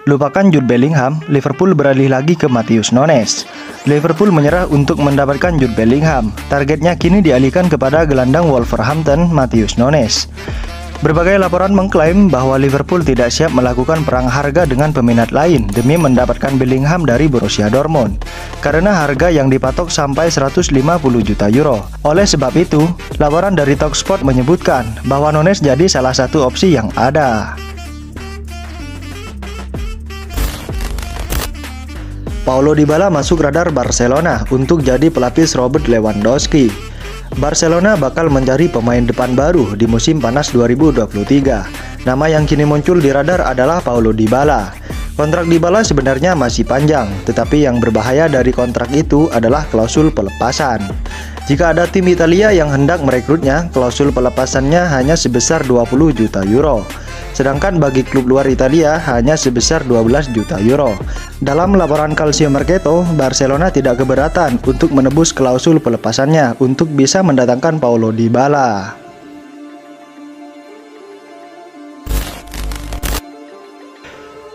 Lupakan Jude Bellingham, Liverpool beralih lagi ke Matheus Nunes. Liverpool menyerah untuk mendapatkan Jude Bellingham. Targetnya kini dialihkan kepada gelandang Wolverhampton, Matheus Nunes. Berbagai laporan mengklaim bahwa Liverpool tidak siap melakukan perang harga dengan peminat lain demi mendapatkan Bellingham dari Borussia Dortmund, karena harga yang dipatok sampai 150 juta euro. Oleh sebab itu, laporan dari Talksport menyebutkan bahwa Nunes jadi salah satu opsi yang ada. Paulo Dybala masuk radar Barcelona untuk jadi pelapis Robert Lewandowski. Barcelona bakal mencari pemain depan baru di musim panas 2023. Nama yang kini muncul di radar adalah Paulo Dybala. Kontrak Dybala sebenarnya masih panjang, tetapi yang berbahaya dari kontrak itu adalah klausul pelepasan. Jika ada tim Italia yang hendak merekrutnya, klausul pelepasannya hanya sebesar 20 juta euro. Sedangkan bagi klub luar Italia hanya sebesar 12 juta euro. Dalam laporan Calcio Mercato, Barcelona tidak keberatan untuk menebus klausul pelepasannya untuk bisa mendatangkan Paulo Dybala.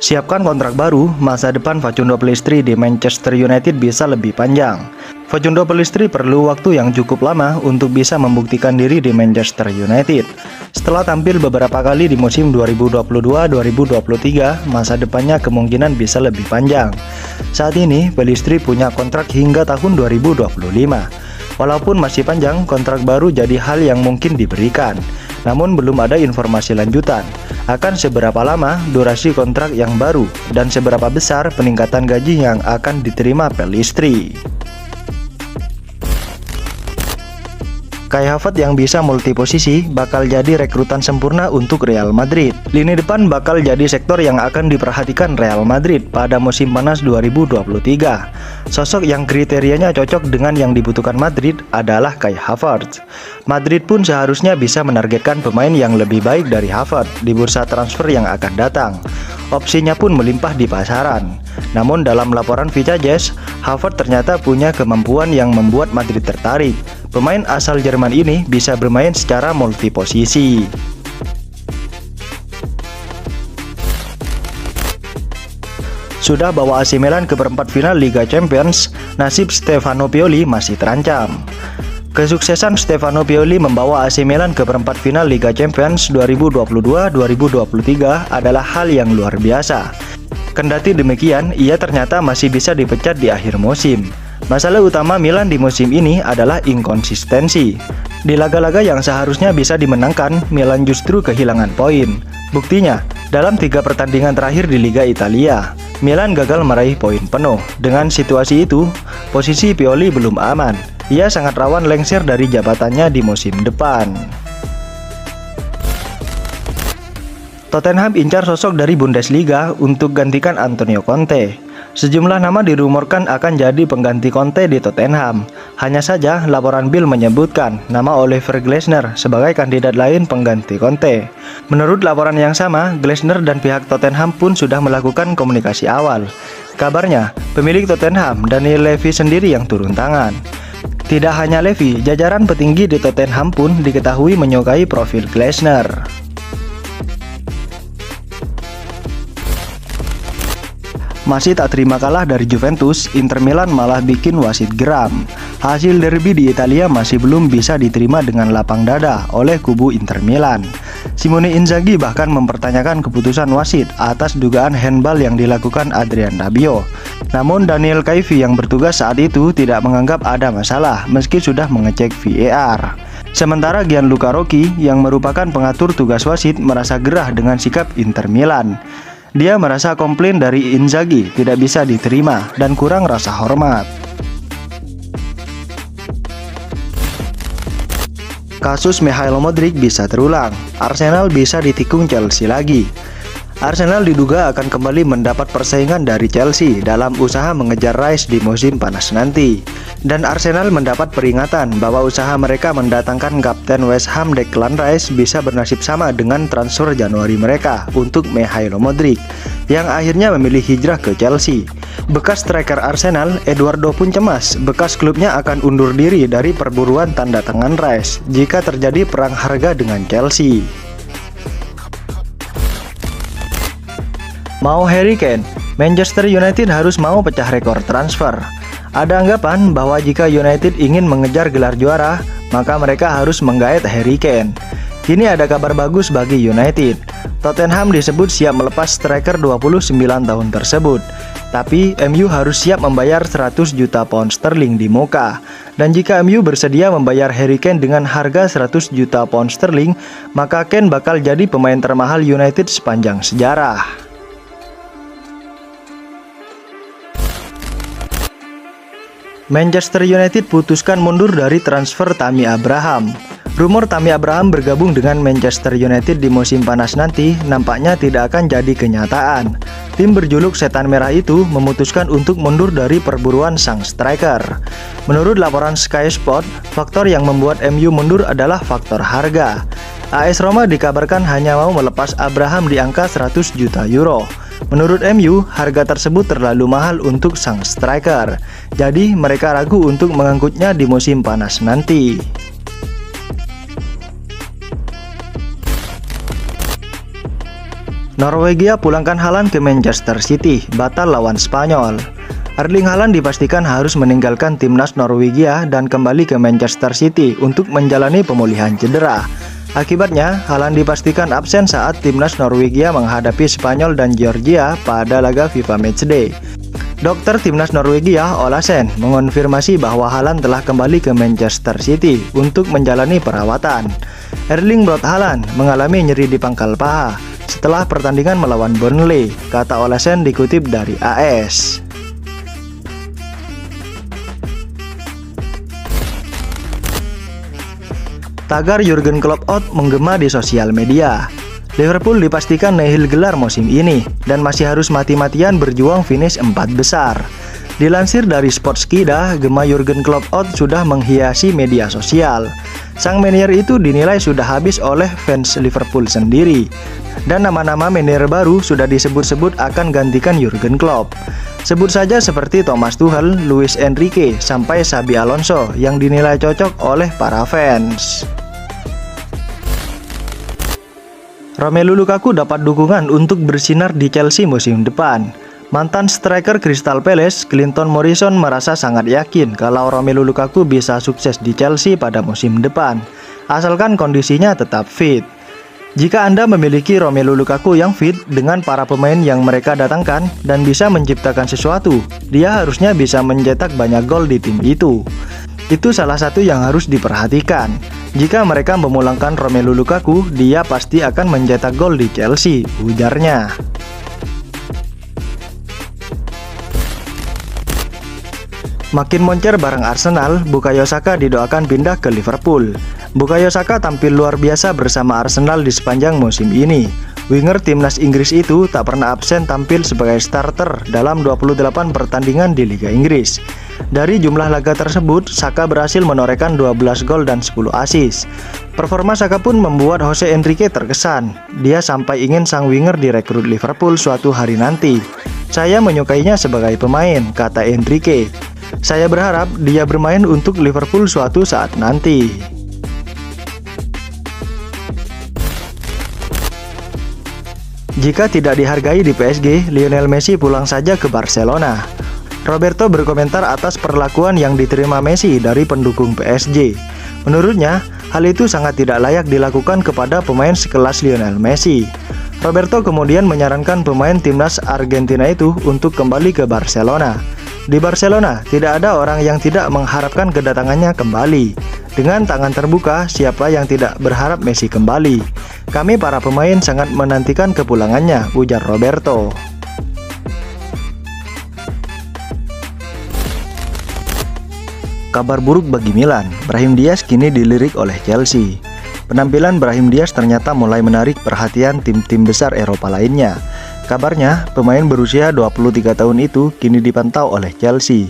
Siapkan kontrak baru, masa depan Facundo Pellistri di Manchester United bisa lebih panjang. Facundo Pellistri perlu waktu yang cukup lama untuk bisa membuktikan diri di Manchester United. Setelah tampil beberapa kali di musim 2022-2023, masa depannya kemungkinan bisa lebih panjang. Saat ini, Pellistri punya kontrak hingga tahun 2025. Walaupun masih panjang, kontrak baru jadi hal yang mungkin diberikan. Namun belum ada informasi lanjutan akan seberapa lama durasi kontrak yang baru dan seberapa besar peningkatan gaji yang akan diterima Pellistri. Kai Havertz yang bisa multiposisi bakal jadi rekrutan sempurna untuk Real Madrid. Lini depan bakal jadi sektor yang akan diperhatikan Real Madrid pada musim panas 2023. Sosok yang kriterianya cocok dengan yang dibutuhkan Madrid adalah Kai Havertz. Madrid pun seharusnya bisa menargetkan pemain yang lebih baik dari Havertz di bursa transfer yang akan datang. Opsinya pun melimpah di pasaran. Namun dalam laporan Vicajes, Havertz ternyata punya kemampuan yang membuat Madrid tertarik. Pemain asal Jerman ini bisa bermain secara multiposisi. Sudah bawa AC Milan ke perempat final Liga Champions, nasib Stefano Pioli masih terancam. Kesuksesan Stefano Pioli membawa AC Milan ke perempat final Liga Champions 2022-2023 adalah hal yang luar biasa. Kendati demikian, ia ternyata masih bisa dipecat di akhir musim. Masalah utama Milan di musim ini adalah inkonsistensi. Di laga-laga yang seharusnya bisa dimenangkan, Milan justru kehilangan poin. Buktinya, dalam 3 pertandingan terakhir di Liga Italia, Milan gagal meraih poin penuh. Dengan situasi itu, posisi Pioli belum aman. Ia sangat rawan lengser dari jabatannya di musim depan. Tottenham incar sosok dari Bundesliga untuk gantikan Antonio Conte. Sejumlah nama dirumorkan akan jadi pengganti Conte di Tottenham. Hanya saja, laporan Bill menyebutkan nama Oliver Glasner sebagai kandidat lain pengganti Conte. Menurut laporan yang sama, Glasner dan pihak Tottenham pun sudah melakukan komunikasi awal. Kabarnya, pemilik Tottenham, Daniel Levy sendiri yang turun tangan. Tidak hanya Levy, jajaran petinggi di Tottenham pun diketahui menyukai profil Glasner. Masih tak terima kalah dari Juventus, Inter Milan malah bikin wasit geram. Hasil derby di Italia masih belum bisa diterima dengan lapang dada oleh kubu Inter Milan. Simone Inzaghi bahkan mempertanyakan keputusan wasit atas dugaan handball yang dilakukan Adrian Rabiot. Namun Daniel Levy yang bertugas saat itu tidak menganggap ada masalah meski sudah mengecek VAR. Sementara Gianluca Rocchi yang merupakan pengatur tugas wasit merasa gerah dengan sikap Inter Milan. Dia merasa komplain dari Inzaghi tidak bisa diterima dan kurang rasa hormat. Kasus Mikhail Modric bisa terulang. Arsenal bisa ditikung Chelsea lagi. Arsenal diduga akan kembali mendapat persaingan dari Chelsea dalam usaha mengejar Rice di musim panas nanti. Dan Arsenal mendapat peringatan bahwa usaha mereka mendatangkan Kapten West Ham Declan Rice bisa bernasib sama dengan transfer Januari mereka untuk Mikhail Modric, yang akhirnya memilih hijrah ke Chelsea. Bekas striker Arsenal, Eduardo pun cemas bekas klubnya akan undur diri dari perburuan tanda tangan Rice jika terjadi perang harga dengan Chelsea. Mau Harry Kane, Manchester United harus mau pecah rekor transfer. Ada anggapan bahwa jika United ingin mengejar gelar juara, maka mereka harus menggait Harry Kane. Kini ada kabar bagus bagi United. Tottenham disebut siap melepas striker 29 tahun tersebut. Tapi MU harus siap membayar 100 juta pound sterling di Moka. Dan jika MU bersedia membayar Harry Kane dengan harga 100 juta pound sterling, maka Kane bakal jadi pemain termahal United sepanjang sejarah. Manchester United putuskan mundur dari transfer Tammy Abraham. Rumor Tammy Abraham bergabung dengan Manchester United di musim panas nanti nampaknya tidak akan jadi kenyataan. Tim berjuluk Setan Merah itu memutuskan untuk mundur dari perburuan sang striker. Menurut laporan Sky Sport, faktor yang membuat MU mundur adalah faktor harga. AS Roma dikabarkan hanya mau melepas Abraham di angka 100 juta euro. Menurut MU, harga tersebut terlalu mahal untuk sang striker. Jadi mereka ragu untuk mengangkutnya di musim panas nanti. Norwegia pulangkan Haaland ke Manchester City, batal lawan Spanyol. Erling Haaland dipastikan harus meninggalkan timnas Norwegia dan kembali ke Manchester City untuk menjalani pemulihan cedera. Akibatnya, Haaland dipastikan absen saat timnas Norwegia menghadapi Spanyol dan Georgia pada laga FIFA Matchday. Dokter timnas Norwegia, Olasen, mengonfirmasi bahwa Haaland telah kembali ke Manchester City untuk menjalani perawatan. Erling Braut Haaland mengalami nyeri di pangkal paha setelah pertandingan melawan Burnley, kata Olasen dikutip dari AS. Tagar Jurgen Klopp out menggema di sosial media. Liverpool dipastikan nihil gelar musim ini dan masih harus mati-matian berjuang finish 4 besar. Dilansir dari Sportskida, gema Jurgen Klopp out sudah menghiasi media sosial. Sang manajer itu dinilai sudah habis oleh fans Liverpool sendiri. Dan nama-nama manajer baru sudah disebut-sebut akan gantikan Jurgen Klopp. Sebut saja seperti Thomas Tuchel, Luis Enrique, sampai Xabi Alonso yang dinilai cocok oleh para fans. Romelu Lukaku dapat dukungan untuk bersinar di Chelsea musim depan. Mantan striker Crystal Palace, Clinton Morrison merasa sangat yakin kalau Romelu Lukaku bisa sukses di Chelsea pada musim depan, asalkan kondisinya tetap fit. Jika Anda memiliki Romelu Lukaku yang fit dengan para pemain yang mereka datangkan dan bisa menciptakan sesuatu, dia harusnya bisa mencetak banyak gol di tim itu. Itu salah satu yang harus diperhatikan. Jika mereka memulangkan Romelu Lukaku, dia pasti akan mencetak gol di Chelsea, ujarnya. Makin moncer bareng Arsenal, Bukayo Saka didoakan pindah ke Liverpool. Bukayo Saka tampil luar biasa bersama Arsenal di sepanjang musim ini. Winger timnas Inggris itu tak pernah absen tampil sebagai starter dalam 28 pertandingan di Liga Inggris. Dari jumlah laga tersebut, Saka berhasil menorehkan 12 gol dan 10 assist. Performa Saka pun membuat Jose Enrique terkesan. Dia sampai ingin sang winger direkrut Liverpool suatu hari nanti. Saya menyukainya sebagai pemain, kata Enrique. Saya berharap dia bermain untuk Liverpool suatu saat nanti. Jika tidak dihargai di PSG, Lionel Messi pulang saja ke Barcelona. Roberto berkomentar atas perlakuan yang diterima Messi dari pendukung PSG. Menurutnya, hal itu sangat tidak layak dilakukan kepada pemain sekelas Lionel Messi. Roberto kemudian menyarankan pemain timnas Argentina itu untuk kembali ke Barcelona. Di Barcelona, tidak ada orang yang tidak mengharapkan kedatangannya kembali. Dengan tangan terbuka, siapa yang tidak berharap Messi kembali? Kami para pemain sangat menantikan kepulangannya, ujar Roberto. Kabar buruk bagi Milan, Brahim Diaz kini dilirik oleh Chelsea. Penampilan Brahim Diaz ternyata mulai menarik perhatian tim-tim besar Eropa lainnya. Kabarnya, pemain berusia 23 tahun itu kini dipantau oleh Chelsea.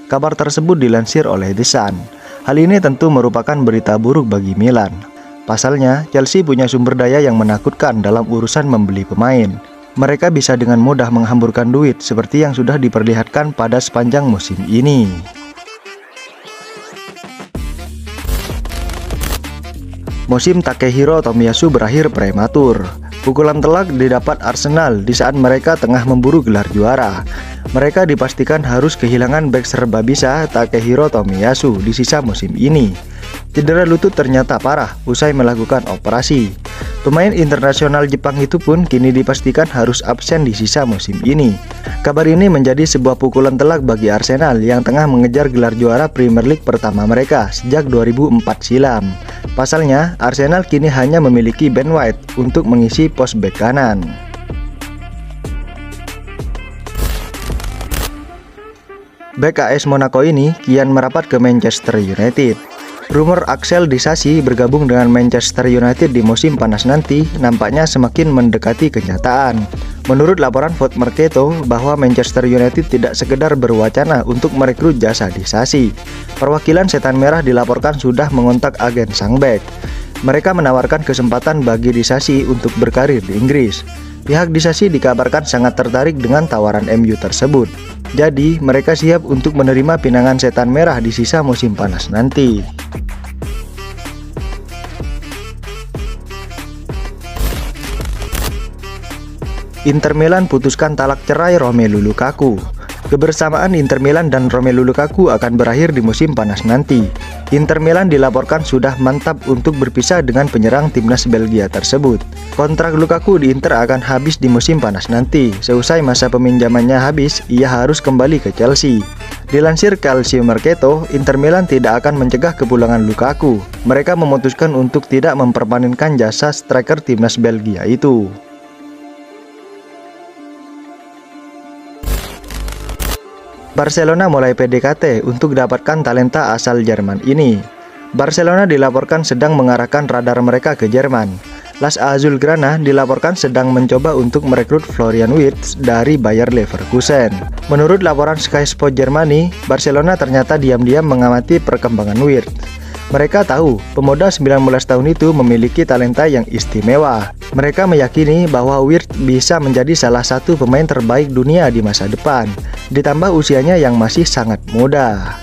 Kabar tersebut dilansir oleh The Sun. Hal ini tentu merupakan berita buruk bagi Milan. Pasalnya, Chelsea punya sumber daya yang menakutkan dalam urusan membeli pemain. Mereka bisa dengan mudah menghamburkan duit seperti yang sudah diperlihatkan pada sepanjang musim ini. musim Takehiro Tomiyasu berakhir prematur. Pukulan telak didapat Arsenal di saat mereka tengah memburu gelar juara. Mereka dipastikan harus kehilangan bek serbabisa Takehiro Tomiyasu di sisa musim ini. Cedera lutut ternyata parah usai melakukan operasi. Pemain internasional Jepang itu pun kini dipastikan harus absen di sisa musim ini. Kabar ini menjadi sebuah pukulan telak bagi Arsenal yang tengah mengejar gelar juara Premier League pertama mereka sejak 2004 silam. Pasalnya, Arsenal kini hanya memiliki Ben White untuk mengisi pos bek kanan. Bek AS Monaco ini kian merapat ke Manchester United. Rumor Axel Disasi bergabung dengan Manchester United di musim panas nanti nampaknya semakin mendekati kenyataan. Menurut laporan Foot Mercato bahwa Manchester United tidak sekedar berwacana untuk merekrut jasa Disasi. Perwakilan Setan Merah dilaporkan sudah mengontak agen sang bek. Mereka menawarkan kesempatan bagi Disasi untuk berkarir di Inggris. Pihak Disasi dikabarkan sangat tertarik dengan tawaran MU tersebut. Jadi, mereka siap untuk menerima pinangan Setan Merah di sisa musim panas nanti. Inter Milan putuskan talak cerai Romelu Lukaku. Kebersamaan Inter Milan dan Romelu Lukaku akan berakhir di musim panas nanti. Inter Milan dilaporkan sudah mantap untuk berpisah dengan penyerang timnas Belgia tersebut. Kontrak Lukaku di Inter akan habis di musim panas nanti. Seusai masa peminjamannya habis, ia harus kembali ke Chelsea. Dilansir Calcio Mercato, Inter Milan tidak akan mencegah kepulangan Lukaku. Mereka memutuskan untuk tidak mempermanenkan jasa striker timnas Belgia itu. Barcelona mulai PDKT untuk dapatkan talenta asal Jerman ini. Barcelona dilaporkan sedang mengarahkan radar mereka ke Jerman. Las Azulgrana dilaporkan sedang mencoba untuk merekrut Florian Wirtz dari Bayer Leverkusen. Menurut laporan Sky Sport Germany, Barcelona ternyata diam-diam mengamati perkembangan Wirtz. Mereka tahu pemuda 19 tahun itu memiliki talenta yang istimewa. Mereka meyakini bahwa Wirtz bisa menjadi salah satu pemain terbaik dunia di masa depan, ditambah usianya yang masih sangat muda.